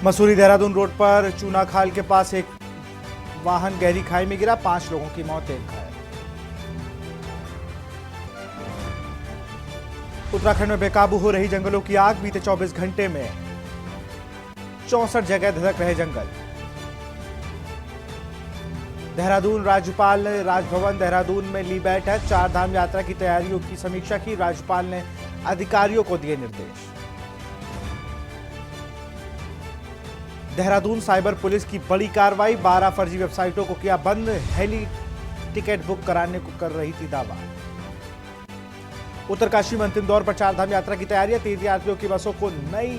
Mussoorie Dehradun road पर चूना खाल के पास एक वाहन गहरी खाई में गिरा, 5 लोगों की मौत, एक घायल। उत्तराखंड में बेकाबू हो रही जंगलों की आग, बीते 24 घंटे में 64 जगह धधक रहे जंगल। देहरादून राज्यपाल ने राजभवन देहरादून में ली बैठक, 4 धाम यात्रा की तैयारियों की समीक्षा की। राज्यपाल ने अधिकारियों को दिए निर्देश। देहरादून साइबर पुलिस की बड़ी कार्रवाई, 12 फर्जी वेबसाइटों को किया बंद। हेली टिकट बुक कराने को कर रही थी दावा। उत्तरकाशी में अंतिम दौर पर 4 धाम यात्रा की तैयारियां, तीर्थयात्रियों की बसों को नई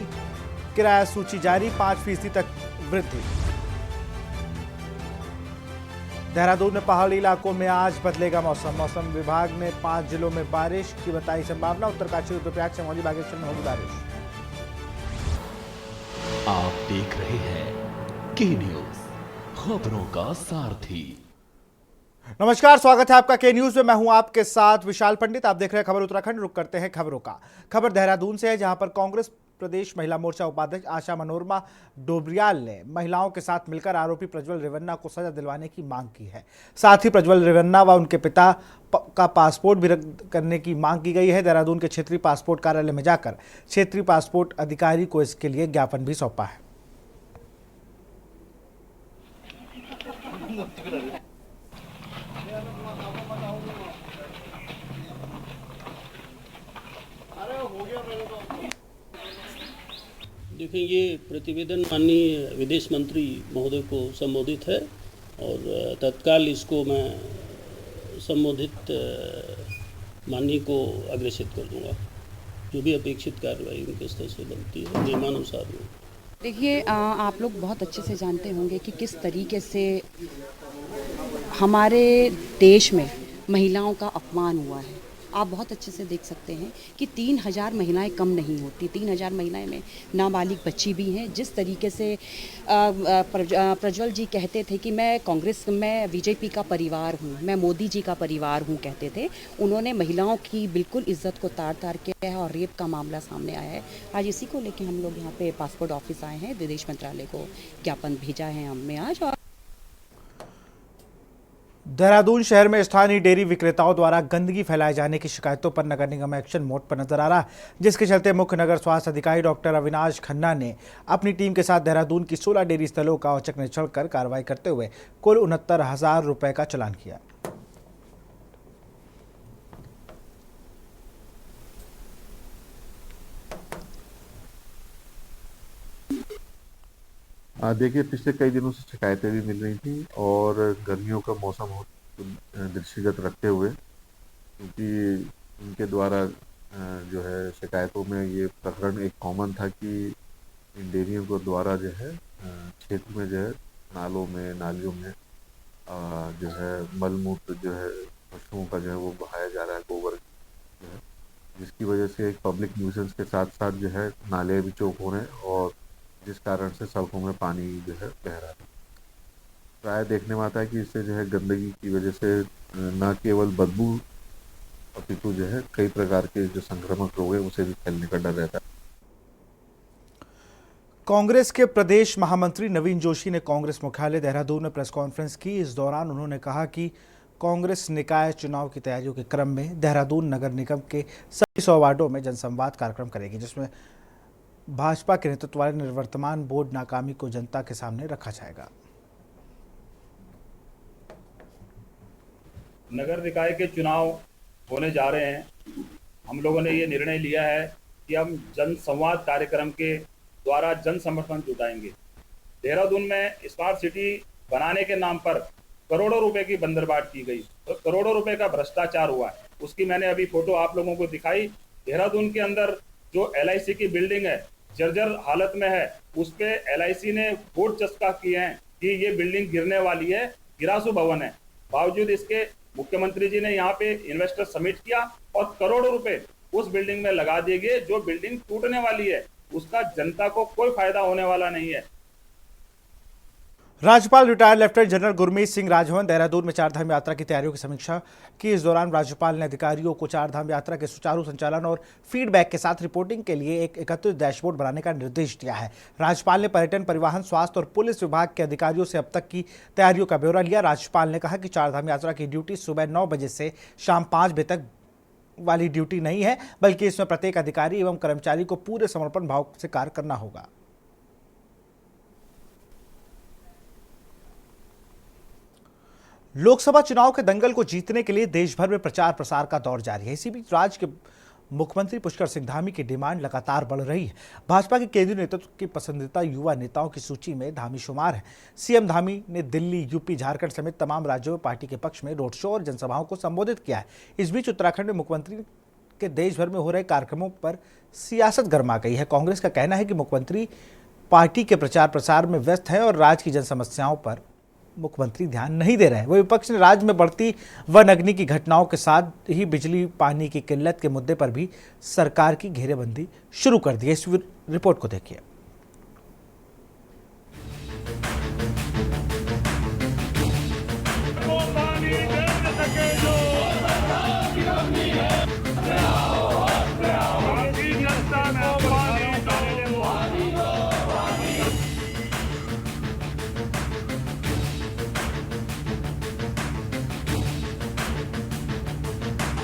किराया सूची जारी, 5% तक वृद्धि। देहरादून में पहाड़ी इलाकों में आज बदलेगा मौसम, मौसम विभाग ने 5 जिलों में बारिश की बताई संभावना। उत्तरकाशी, रुद्रप्रयाग, चमोली, बागेश्वर में होगी बारिश। आप देख रहे हैं के न्यूज, खबरों का सारथी। नमस्कार, स्वागत है आपका के न्यूज में। मैं हूं आपके साथ विशाल पंडित। आप देख रहे हैं खबर उत्तराखंड। रुक करते हैं खबरों का। खबर देहरादून से है, जहां पर कांग्रेस प्रदेश महिला मोर्चा उपाध्यक्ष आशा मनोरमा डोबरियाल ने महिलाओं के साथ मिलकर आरोपी प्रज्वल रेवन्ना को सजा दिलवाने की मांग की है। साथ ही प्रज्वल रेवन्ना व उनके पिता का पासपोर्ट भी रद्द करने की मांग की गई है। देहरादून के क्षेत्रीय पासपोर्ट कार्यालय में जाकर क्षेत्रीय पासपोर्ट अधिकारी को इसके लिए ज्ञापन भी सौंपा है। देखिए, ये प्रतिवेदन माननीय विदेश मंत्री महोदय को संबोधित है और तत्काल इसको मैं संबोधित माननीय को अग्रेसित कर दूंगा। जो भी अपेक्षित कार्रवाई उनके स्तर से बनती है नियमानुसार। देखिए, आप लोग बहुत अच्छे से जानते होंगे कि किस तरीके से हमारे देश में महिलाओं का अपमान हुआ है। आप बहुत अच्छे से देख सकते हैं कि 3000 महिलाएं कम नहीं होती। 3000 महिलाएं में नाबालिग बच्ची भी हैं। जिस तरीके से प्रज्वल जी कहते थे कि मैं कांग्रेस में बीजेपी का परिवार हूं, मैं मोदी जी का परिवार हूं कहते थे, उन्होंने महिलाओं की बिल्कुल इज्जत को तार किया है और रेप का मामला सामने आया है। आज इसी को लेकर हम लोग यहाँ पे पासपोर्ट ऑफिस आए हैं, विदेश मंत्रालय को ज्ञापन भेजा है हमने आज। और देहरादून शहर में स्थानीय डेयरी विक्रेताओं द्वारा गंदगी फैलाए जाने की शिकायतों पर नगर निगम एक्शन मोड पर नजर आ रहा है, जिसके चलते मुख्य नगर स्वास्थ्य अधिकारी डॉक्टर अविनाश खन्ना ने अपनी टीम के साथ देहरादून की 16 डेयरी स्थलों का औचक निरीक्षण कर कार्रवाई करते हुए कुल 69,000 रुपए का चालान किया। देखिए, पिछले कई दिनों से शिकायतें भी मिल रही थी और गर्मियों का मौसम हो दृष्टिगत रखते हुए, क्योंकि उनके द्वारा जो है शिकायतों में ये प्रकरण एक कॉमन था कि इन डेयरियों को द्वारा जो है क्षेत्र में जो है नालों में नालियों में जो है मलमूत्र जो है पशुओं का जो है वो बहाया जा रहा है, गोबर जो है, जिसकी वजह से एक पब्लिक न्यूसेंस के साथ साथ जो है नाले भी चौक हो रहे हैं और जिस कारण से सड़कों में पानी जो है बह रहा है। प्राय देखने में आता है कि इससे जो है गंदगी की वजह से न केवल बदबू अपितु जो है कई प्रकार के जो संक्रामक रोग है उसे भी फैलने का डर रहता है। कांग्रेस के प्रदेश महामंत्री नवीन जोशी ने कांग्रेस मुख्यालय देहरादून में प्रेस कॉन्फ्रेंस की। इस दौरान उन्होंने कहा कि कांग्रेस निकाय चुनाव की तैयारियों के क्रम में देहरादून नगर निगम के सभी 100 वार्डों में जनसंवाद कार्यक्रम करेगी, जिसमें भाजपा के नेतृत्व वाले निवर्तमान बोर्ड नाकामी को जनता के सामने रखा जाएगा। नगर निकाय के चुनाव होने जा रहे हैं। हम लोगों ने ये निर्णय लिया है कि हम जन संवाद कार्यक्रम के द्वारा जन समर्थन जुटाएंगे। देहरादून में स्मार्ट सिटी बनाने के नाम पर करोड़ों रुपए की बंदरबाट की गई, तो करोड़ों रुपए का भ्रष्टाचार हुआ है। उसकी मैंने अभी फोटो आप लोगों को दिखाई। देहरादून के अंदर जो LIC की बिल्डिंग है जर्जर हालत में है, उस पे LIC ने बोर्ड चस्पा किए हैं कि ये बिल्डिंग गिरने वाली है, गिरासू भवन है। बावजूद इसके मुख्यमंत्री जी ने यहाँ पे इन्वेस्टर समिट किया और करोड़ों रुपए उस बिल्डिंग में लगा दिए गए। जो बिल्डिंग टूटने वाली है उसका जनता को कोई फायदा होने वाला नहीं है। राज्यपाल retired lieutenant general Gurmeet Singh Raj Bhavan Dehradun में चारधाम यात्रा की तैयारियों की समीक्षा की। इस दौरान राज्यपाल ने अधिकारियों को चारधाम यात्रा के सुचारू संचालन और फीडबैक के साथ रिपोर्टिंग के लिए एक एकत्रित डैशबोर्ड बनाने का निर्देश दिया है। राज्यपाल ने पर्यटन, परिवहन, स्वास्थ्य और पुलिस विभाग के अधिकारियों से अब तक की तैयारियों का ब्यौरा लिया। राज्यपाल ने कहा कि चारधाम यात्रा की ड्यूटी सुबह 9 बजे से शाम 5 बजे तक वाली ड्यूटी नहीं है, बल्कि इसमें प्रत्येक अधिकारी एवं कर्मचारी को पूरे समर्पण भाव से कार्य करना होगा। लोकसभा चुनाव के दंगल को जीतने के लिए देश भर में प्रचार प्रसार का दौर जारी है। इसी बीच राज्य के मुख्यमंत्री पुष्कर सिंह धामी की डिमांड लगातार बढ़ रही है। भाजपा के केंद्रीय नेतृत्व की पसंदीदा युवा नेताओं की सूची में धामी शुमार है। सीएम धामी ने दिल्ली, यूपी, झारखंड समेत तमाम राज्यों में पार्टी के पक्ष में रोड शो और जनसभाओं को संबोधित किया है। इस बीच उत्तराखंड में मुख्यमंत्री के देश भर में हो रहे कार्यक्रमों पर सियासत गर्मा गई है। कांग्रेस का कहना है कि मुख्यमंत्री पार्टी के प्रचार प्रसार में व्यस्त है और राज्य की जन समस्याओं पर मुख्यमंत्री ध्यान नहीं दे रहे हैं। वही विपक्ष ने राज्य में बढ़ती वन अग्नि की घटनाओं के साथ ही बिजली पानी की किल्लत के मुद्दे पर भी सरकार की घेरेबंदी शुरू कर दी है। इस रिपोर्ट को देखिए।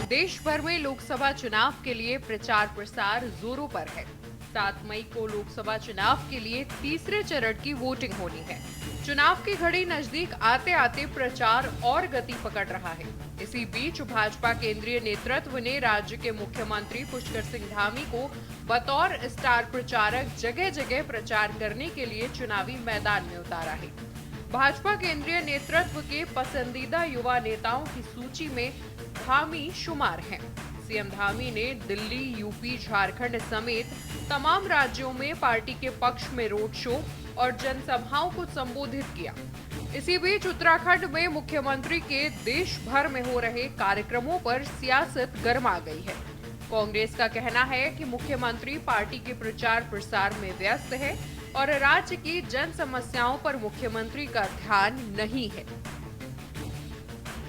देश भर में लोकसभा चुनाव के लिए प्रचार प्रसार जोरों पर है। 7 मई को लोकसभा चुनाव के लिए तीसरे चरण की वोटिंग होनी है। चुनाव की घड़ी नजदीक आते आते प्रचार और गति पकड़ रहा है। इसी बीच भाजपा केंद्रीय नेतृत्व ने राज्य के मुख्यमंत्री पुष्कर सिंह धामी को बतौर स्टार प्रचारक जगह जगह प्रचार करने के लिए चुनावी मैदान में उतारा है। भाजपा केंद्रीय नेतृत्व के पसंदीदा युवा नेताओं की सूची में धामी शुमार हैं। सीएम धामी ने दिल्ली, यूपी, झारखंड समेत तमाम राज्यों में पार्टी के पक्ष में रोड शो और जनसभाओं को संबोधित किया। इसी बीच उत्तराखंड में मुख्यमंत्री के देश भर में हो रहे कार्यक्रमों पर सियासत गर्मा गई है। कांग्रेस का कहना है कि मुख्यमंत्री पार्टी के प्रचार प्रसार में व्यस्त है और राज्य की जन समस्याओं पर मुख्यमंत्री का ध्यान नहीं है।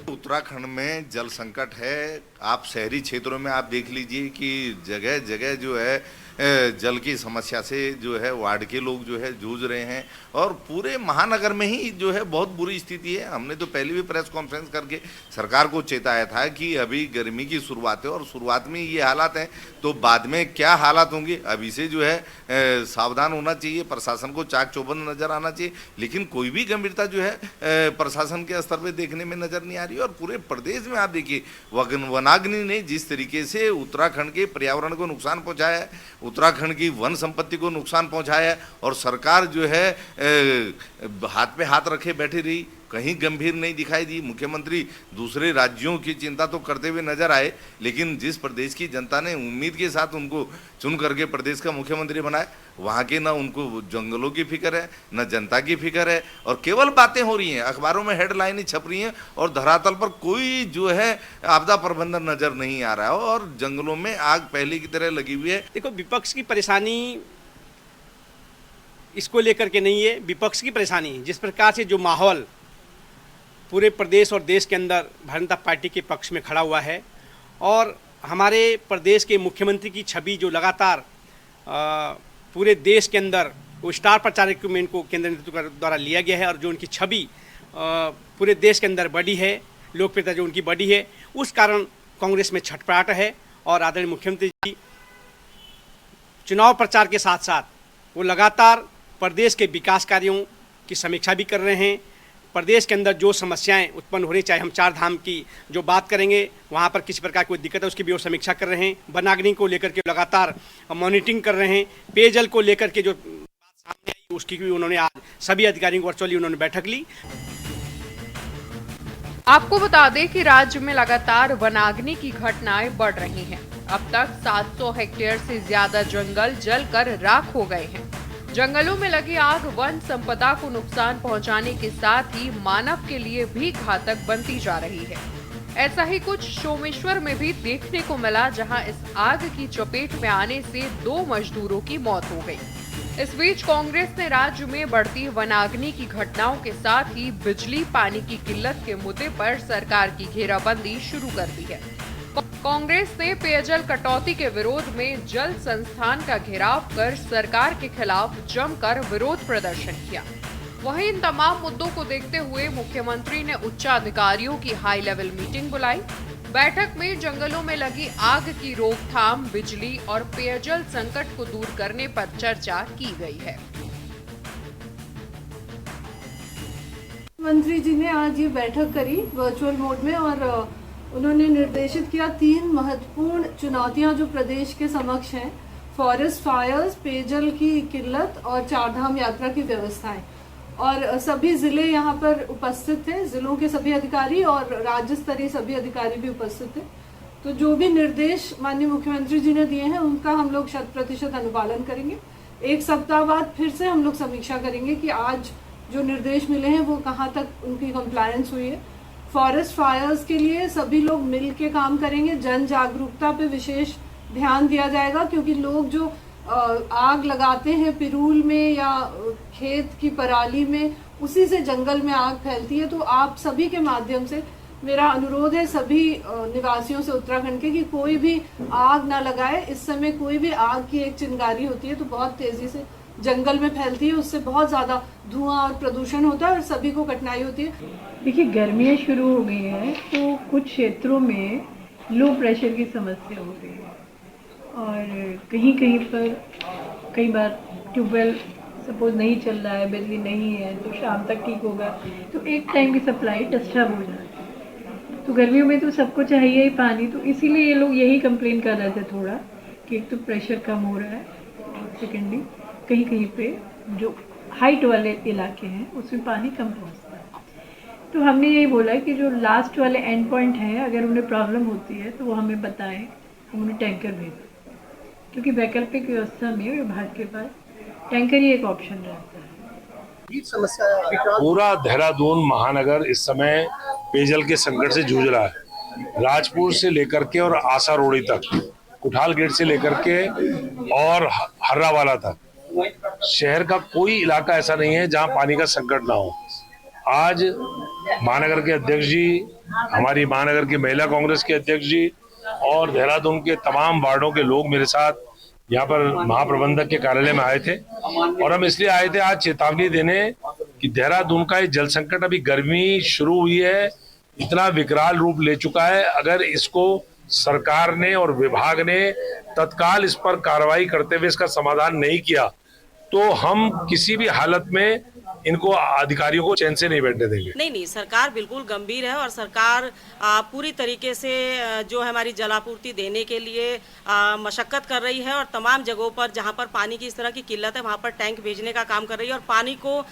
उत्तराखंड में जल संकट है। आप शहरी क्षेत्रों में आप देख लीजिए कि जगह जगह जो है जल की समस्या से जो है वार्ड के लोग जो है जूझ रहे हैं और पूरे महानगर में ही जो है बहुत बुरी स्थिति है। हमने तो पहले भी प्रेस कॉन्फ्रेंस करके सरकार को चेताया था कि अभी गर्मी की शुरुआत है और शुरुआत में ये हालात हैं तो बाद में क्या हालात होंगे, अभी से जो है सावधान होना चाहिए। प्रशासन को चाक चौबंद नजर आना चाहिए, लेकिन कोई भी गंभीरता जो है प्रशासन के स्तर पर देखने में नजर नहीं आ रही है। और पूरे प्रदेश में आप देखिए वनाग्नि ने जिस तरीके से उत्तराखंड के पर्यावरण को नुकसान पहुंचाया है, उत्तराखंड की वन संपत्ति को नुकसान पहुंचाया है और सरकार जो है हाथ पे हाथ रखे बैठी रही, कहीं गंभीर नहीं दिखाई दी। मुख्यमंत्री दूसरे राज्यों की चिंता तो करते हुए नजर आए, लेकिन जिस प्रदेश की जनता ने उम्मीद के साथ उनको चुन करके प्रदेश का मुख्यमंत्री बनाया, वहाँ के ना उनको जंगलों की फिक्र है, न जनता की फिक्र है और केवल बातें हो रही हैं, अखबारों में हेडलाइनें छप रही हैं और धरातल पर कोई जो है आपदा प्रबंधन नजर नहीं आ रहा है और जंगलों में आग पहले की तरह लगी हुई है। देखो, विपक्ष की परेशानी इसको लेकर के नहीं है। विपक्ष की परेशानी जिस प्रकार से जो माहौल पूरे प्रदेश और देश के अंदर भारतीय जनता पार्टी के पक्ष में खड़ा हुआ है और हमारे प्रदेश के मुख्यमंत्री की छवि जो लगातार पूरे देश के अंदर वो स्टार प्रचारक में इनको केंद्रीय नेतृत्व द्वारा लिया गया है और जो उनकी छवि पूरे देश के अंदर बढ़ी है, लोकप्रियता जो उनकी बढ़ी है, उस कारण कांग्रेस में छटपटाहट है। और आदरणीय मुख्यमंत्री जी चुनाव प्रचार के साथ साथ वो लगातार प्रदेश के विकास कार्यों की समीक्षा भी कर रहे हैं। प्रदेश के अंदर जो समस्याएं उत्पन्न हो रही, चाहे हम चार धाम की जो बात करेंगे वहाँ पर किसी प्रकार की कोई दिक्कत है उसकी भी वो समीक्षा कर रहे हैं। वनाग्नि को लेकर के लगातार मॉनिटरिंग कर रहे हैं। पेयजल को लेकर के जो बात सामने आई उसकी भी उन्होंने आज सभी अधिकारियों को वर्चुअली उन्होंने बैठक ली। आपको बता दें कि राज्य में लगातार वनाग्नि की घटनाएं बढ़ रही हैं। अब तक 700 हेक्टेयर से ज्यादा जंगल जलकर राख हो गए हैं। जंगलों में लगी आग वन संपदा को नुकसान पहुंचाने के साथ ही मानव के लिए भी घातक बनती जा रही है। ऐसा ही कुछ सोमेश्वर में भी देखने को मिला, जहां इस आग की चपेट में आने से 2 मजदूरों की मौत हो गई। इस बीच कांग्रेस ने राज्य में बढ़ती वनाग्नि की घटनाओं के साथ ही बिजली पानी की किल्लत के मुद्दे पर सरकार की घेराबंदी शुरू कर दी है। कांग्रेस ने पेयजल कटौती के विरोध में जल संस्थान का घेराव कर सरकार के खिलाफ जमकर विरोध प्रदर्शन किया। वहीं इन तमाम मुद्दों को देखते हुए मुख्यमंत्री ने उच्चाधिकारियों की हाई लेवल मीटिंग बुलाई। बैठक में जंगलों में लगी आग की रोकथाम, बिजली और पेयजल संकट को दूर करने पर चर्चा की गई है। मंत्री जी ने आज ये बैठक करी वर्चुअल मोड में और उन्होंने निर्देशित किया 3 महत्वपूर्ण चुनौतियां जो प्रदेश के समक्ष हैं, फॉरेस्ट फायर्स, पेयजल की किल्लत और चारधाम यात्रा की व्यवस्थाएं। और सभी जिले यहाँ पर उपस्थित थे, जिलों के सभी अधिकारी और राज्य स्तरीय सभी अधिकारी भी उपस्थित थे। तो जो भी निर्देश माननीय मुख्यमंत्री जी ने दिए हैं उनका हम लोग 100% अनुपालन करेंगे। 1 सप्ताह बाद फिर से हम लोग समीक्षा करेंगे कि आज जो निर्देश मिले हैं वो कहाँ तक उनकी कंप्लायंस हुई है। फॉरेस्ट फायर्स के लिए सभी लोग मिल के काम करेंगे, जन जागरूकता पे विशेष ध्यान दिया जाएगा, क्योंकि लोग जो आग लगाते हैं पिरूल में या खेत की पराली में, उसी से जंगल में आग फैलती है। तो आप सभी के माध्यम से मेरा अनुरोध है सभी निवासियों से उत्तराखंड के कि कोई भी आग ना लगाए। इस समय कोई भी आग की एक चिंगारी होती है तो बहुत तेजी से जंगल में फैलती है, उससे बहुत ज़्यादा धुआं और प्रदूषण होता है और सभी को कठिनाई होती है। देखिए, गर्मियाँ शुरू हो गई हैं तो कुछ क्षेत्रों में लो प्रेशर की समस्या हो गई है और कहीं कहीं पर कई बार ट्यूबवेल सपोज नहीं चल रहा है, बिजली नहीं है तो शाम तक ठीक होगा, तो एक टाइम की सप्लाई डिस्टर्ब हो जाती है। तो गर्मियों में तो सबको चाहिए ही पानी, तो इसीलिए ये लोग यही कंप्लेन कर रहे थे थोड़ा कि एक तो प्रेशर कम हो रहा है और सेकेंडली कहीं कहीं पे जो हाइट वाले इलाके हैं उसमें पानी कम पहुंचता है। तो हमने यही बोला कि जो लास्ट वाले एंड पॉइंट हैं अगर उन्हें प्रॉब्लम होती है तो वो हमें बताएं, हम उन्हें टैंकर भेजें, क्योंकि वैकल्पिक व्यवस्था में विभाग के पास टैंकर ही एक ऑप्शन रहता है। पूरा देहरादून महानगर इस समय पेयजल के संकट से जूझ रहा है। राजपुर से लेकर के और आशा रोड़ी तक, कुठाल गेट से लेकर के और हर्रावाला तक, शहर का कोई इलाका ऐसा नहीं है जहां पानी का संकट ना हो। आज महानगर के अध्यक्ष जी, हमारी महानगर की महिला कांग्रेस के अध्यक्ष जी और देहरादून के तमाम वार्डों के लोग मेरे साथ यहाँ पर महाप्रबंधक के कार्यालय में आए थे और हम इसलिए आए थे आज चेतावनी देने कि देहरादून का ये जल संकट, अभी गर्मी शुरू हुई है, इतना विकराल रूप ले चुका है। अगर इसको सरकार ने और विभाग ने तत्काल इस पर कार्रवाई करते हुए इसका समाधान नहीं किया तो हम किसी भी हालत में इनको अधिकारियों को चैन से नहीं बैठने देंगे। नहीं, सरकार बिल्कुल गंभीर है और सरकार पूरी तरीके से जो है हमारी जलापूर्ति देने के लिए मशक्कत कर रही है और तमाम जगहों पर जहां पर पानी की इस तरह की किल्लत है वहां पर टैंक भेजने का काम कर रही है और पानी को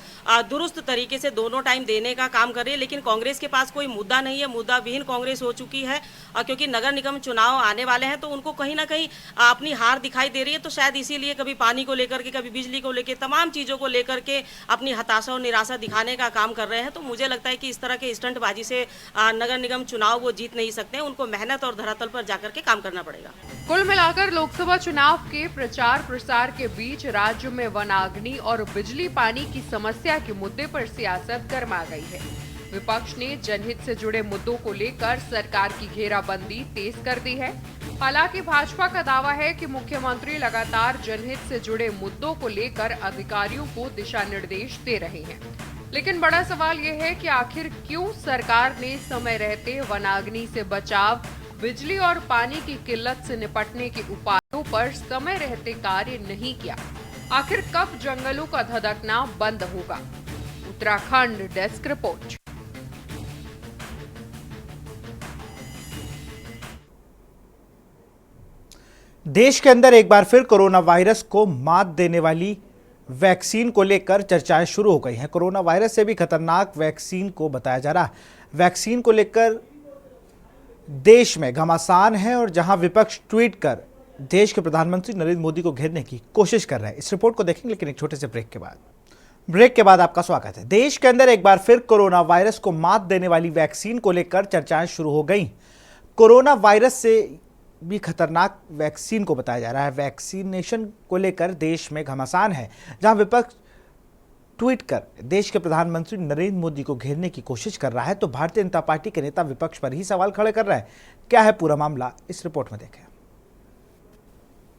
दुरुस्त तरीके से दोनों टाइम देने का काम कर रही है। लेकिन कांग्रेस के पास कोई मुद्दा नहीं है, मुद्दा विहीन कांग्रेस हो चुकी है क्योंकि नगर निगम चुनाव आने वाले हैं तो उनको कहीं ना कहीं अपनी हार दिखाई दे रही है। तो शायद इसीलिए कभी पानी को लेकर के, कभी बिजली को लेकर, तमाम चीज़ों को लेकर के अपनी हताशा और निराशा दिखाने का काम कर रहे हैं। तो मुझे लगता है कि इस तरह के स्टंटबाजी से नगर निगम चुनाव वो जीत नहीं सकते हैं, उनको मेहनत और धरातल पर जाकर के काम करना पड़ेगा। कुल मिलाकर लोकसभा चुनाव के प्रचार प्रसार के बीच राज्य में वनाग्नि और बिजली पानी की समस्या के मुद्दे पर सियासत गरमा गई है। विपक्ष ने जनहित से जुड़े मुद्दों को लेकर सरकार की घेराबंदी तेज कर दी है। हालांकि भाजपा का दावा है कि मुख्यमंत्री लगातार जनहित से जुड़े मुद्दों को लेकर अधिकारियों को दिशा निर्देश दे रहे हैं। लेकिन बड़ा सवाल यह है कि आखिर क्यों सरकार ने समय रहते वनाग्नि से बचाव, बिजली और पानी की किल्लत से निपटने के उपायों पर समय रहते कार्य नहीं किया। आखिर कब जंगलों का धधकना बंद होगा? Uttarakhand desk report. देश के अंदर एक बार फिर कोरोना वायरस को मात देने वाली वैक्सीन को लेकर चर्चाएं शुरू हो गई हैं। कोरोना वायरस से भी खतरनाक वैक्सीन को बताया जा रहा है। वैक्सीन को लेकर देश में घमासान है और जहां विपक्ष ट्वीट कर देश के प्रधानमंत्री नरेंद्र मोदी को घेरने की कोशिश कर रहे हैं। इस रिपोर्ट को देखेंगे, लेकिन एक छोटे से ब्रेक के बाद आपका स्वागत है। देश के अंदर एक बार फिर कोरोना वायरस को मात देने वाली वैक्सीन को लेकर चर्चाएं शुरू हो गई। कोरोना वायरस से भी खतरनाक वैक्सीन को बताया जा रहा है। वैक्सीनेशन को लेकर देश में घमासान है, जहां विपक्ष ट्वीट कर देश के प्रधानमंत्री नरेंद्र मोदी को घेरने की कोशिश कर रहा है, तो भारतीय जनता पार्टी के नेता विपक्ष पर ही सवाल खड़े कर रहे हैं। क्या है पूरा मामला, इस रिपोर्ट में देखें।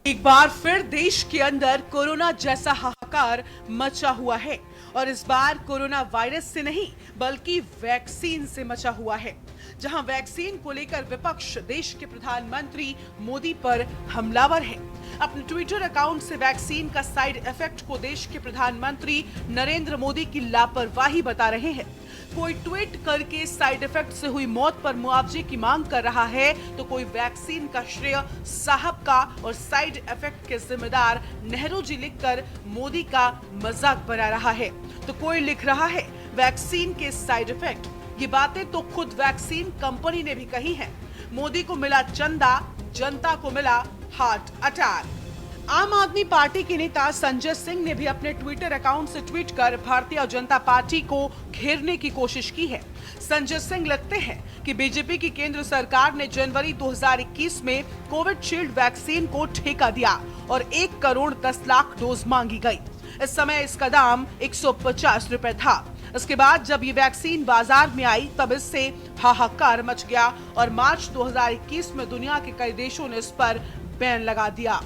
एक बार फिर देश के अंदर कोरोना जैसा हाहाकार मचा हुआ है और इस बार कोरोना वायरस से नहीं बल्कि वैक्सीन से मचा हुआ है, जहां वैक्सीन को लेकर विपक्ष देश के प्रधानमंत्री मोदी पर हमलावर है। अपने ट्विटर अकाउंट से वैक्सीन का साइड इफेक्ट को देश के प्रधानमंत्री नरेंद्र मोदी की लापरवाही बता रहे हैं। कोई ट्वीट करके साइड इफेक्ट से हुई मौत पर मुआवजे की मांग कर रहा है, तो कोई वैक्सीन का श्रेय साहब का और साइड इफेक्ट के जिम्मेदार नेहरू जी लिखकर मोदी का मजाक बना रहा है। तो कोई लिख रहा है वैक्सीन के साइड इफेक्ट। ये बातें तो खुद वैक्सीन कंपनी ने भी कही हैं। मोदी को मिला चंदा, जनता को मिला हार्ट अटैक। आम आदमी पार्टी के नेता संजय सिंह ने भी अपने ट्विटर अकाउंट से ट्वीट कर भारतीय जनता पार्टी को घेरने की कोशिश की है। संजय सिंह लिखते हैं कि बीजेपी की केंद्र सरकार ने जनवरी 2021 में कोविशील्ड वैक्सीन को ठेका दिया और 1 करोड़ 10 लाख डोज मांगी गई। इस समय इसका दाम 150 रुपए था। इसके बाद जब ये वैक्सीन बाजार में आई तब इससे हाहाकार मच गया और मार्च 2021 में दुनिया के कई देशों ने इस पर बैन लगा दिया।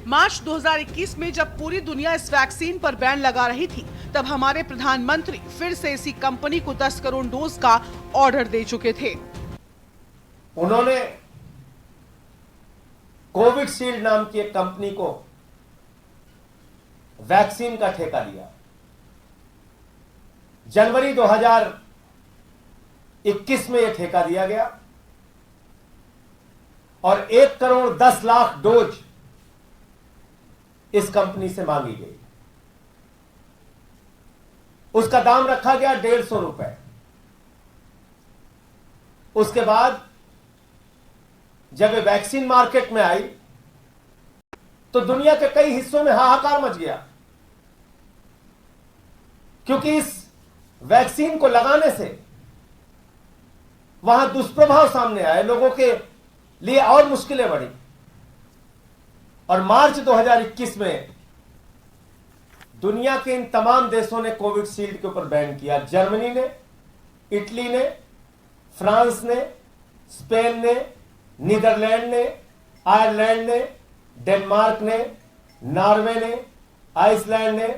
मार्च 2021 में जब पूरी दुनिया इस वैक्सीन पर बैन लगा रही थी, तब हमारे प्रधानमंत्री फिर से इसी कंपनी को 10 करोड़ डोज का ऑर्डर दे चुके थे। उन्होंने कोविशील्ड नाम की एक कंपनी को वैक्सीन का ठेका दिया। जनवरी 2021 में यह ठेका दिया गया और 1 करोड़ 10 लाख डोज इस कंपनी से मांगी गई। उसका दाम रखा गया 150 रुपए। उसके बाद जब ये वैक्सीन मार्केट में आई तो दुनिया के कई हिस्सों में हाहाकार मच गया, क्योंकि इस वैक्सीन को लगाने से वहां दुष्प्रभाव सामने आए, लोगों के लिए और मुश्किलें बढ़ी। और मार्च 2021 में दुनिया के इन तमाम देशों ने कोविशील्ड के ऊपर बैन किया। जर्मनी ने, इटली ने, फ्रांस ने, स्पेन ने, नीदरलैंड ने, आयरलैंड ने, डेनमार्क ने, नॉर्वे ने, आइसलैंड ने,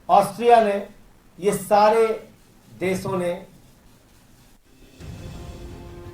ऑस्ट्रिया ने, ये सारे देशों ने।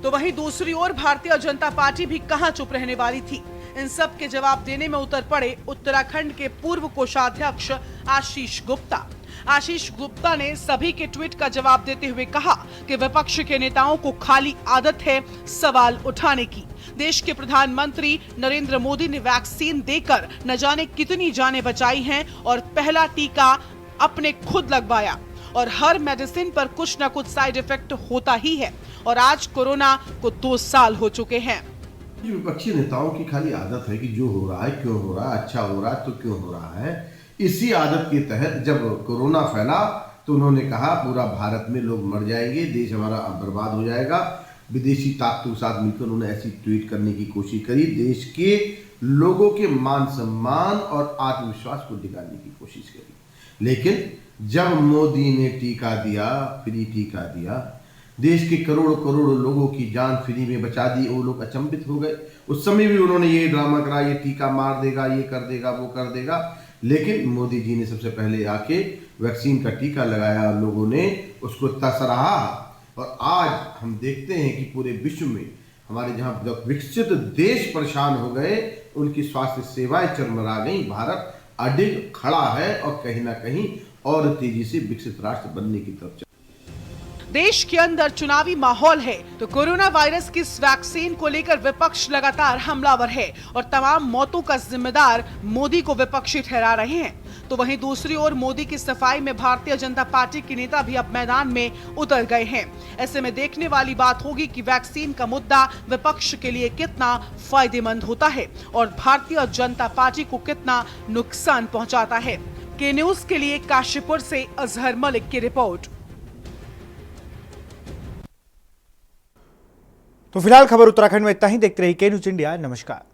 तो वहीं दूसरी ओर भारतीय जनता पार्टी भी कहां चुप रहने वाली थी। इन सब के जवाब देने में उतर पड़े उत्तराखंड के पूर्व कोषाध्यक्ष आशीष गुप्ता। आशीष गुप्ता ने सभी के ट्वीट का जवाब देते हुए कहा कि विपक्ष के नेताओं को खाली आदत है सवाल उठाने की। देश के प्रधानमंत्री नरेंद्र मोदी ने वैक्सीन देकर न जाने कितनी जानें बचाई हैं और पहला टीका अपने खुद लगवाया और हर मेडिसिन पर कुछ न कुछ साइड इफेक्ट होता ही है और आज कोरोना को 2 साल हो चुके हैं। विपक्षी नेताओं की खाली आदत है कि जो हो रहा है क्यों हो रहा है, अच्छा हो रहा है तो क्यों हो रहा है। इसी आदत के तहत जब कोरोना फैला तो उन्होंने कहा पूरा भारत में लोग मर जाएंगे, देश हमारा बर्बाद हो जाएगा। विदेशी ताकतों के साथ मिलकर उन्होंने ऐसी ट्वीट करने की कोशिश करी, देश के लोगों के मान सम्मान और आत्मविश्वास को दिखाने की कोशिश करी। लेकिन जब मोदी ने टीका दिया, फ्री टीका दिया, देश के करोड़ों करोड़ों लोगों की जान फ्री में बचा दी, वो लोग अचंभित हो गए। उस समय भी उन्होंने ये ड्रामा करा, ये टीका मार देगा, ये कर देगा, वो कर देगा। लेकिन मोदी जी ने सबसे पहले आके वैक्सीन का टीका लगाया, लोगों ने उसको सराहा। और आज हम देखते हैं कि पूरे विश्व में हमारे जहाँ विकसित देश परेशान हो गए, उनकी स्वास्थ्य सेवाएं चरमरा गई। भारत अडिग खड़ा है और कहीं ना कहीं और तेजी से विकसित राष्ट्र बनने की तरफ। देश के अंदर चुनावी माहौल है तो कोरोना वायरस की इस वैक्सीन को लेकर विपक्ष लगातार हमलावर है और तमाम मौतों का जिम्मेदार मोदी को विपक्षी ठहरा रहे हैं। तो वहीं दूसरी ओर मोदी की सफाई में भारतीय जनता पार्टी के नेता भी अब मैदान में उतर गए हैं। ऐसे में देखने वाली बात होगी कि वैक्सीन का मुद्दा विपक्ष के लिए कितना फायदेमंद होता है और भारतीय जनता पार्टी को कितना नुकसान पहुंचाता है। के न्यूज के लिए काशीपुर से अजहर मलिक की रिपोर्ट। तो फिलहाल खबर उत्तराखंड में इतना ही। देखते रहिए के न्यूज इंडिया। नमस्कार।